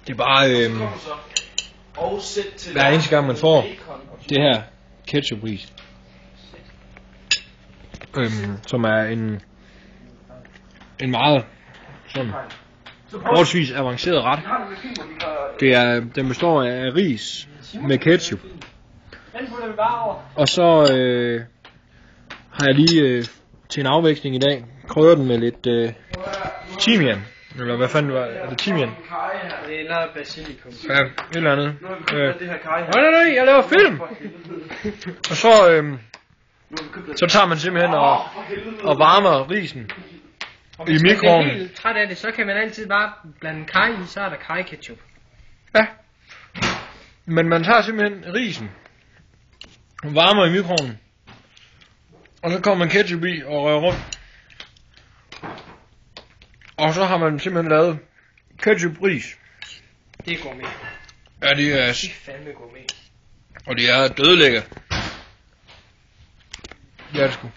Det er bare hver eneste gang man får det her ketchup-ris, som er en meget sådan forholdsvis avanceret ret. Den består af ris med ketchup, og så har jeg lige til en afveksling i dag krydret den med lidt timian, eller hvad fanden var det? Er det timian? Eller basilikum. Ja, et eller andet. Nej, jeg laver film. Og så tager man simpelthen og varmer risen i mikroovnen. Hvis man er helt træt af det, så kan man altid bare blande kaj i, så er der kaj ketchup. Ja. Men man tager simpelthen risen og varmer i mikroovnen, og så kommer man ketchup i og rører rundt. Og så har man simpelthen lavet ketchup-ris. Det er gourmet. Ja, det er fandme gourmet. Og det er dødelækkert. Det er det sgu.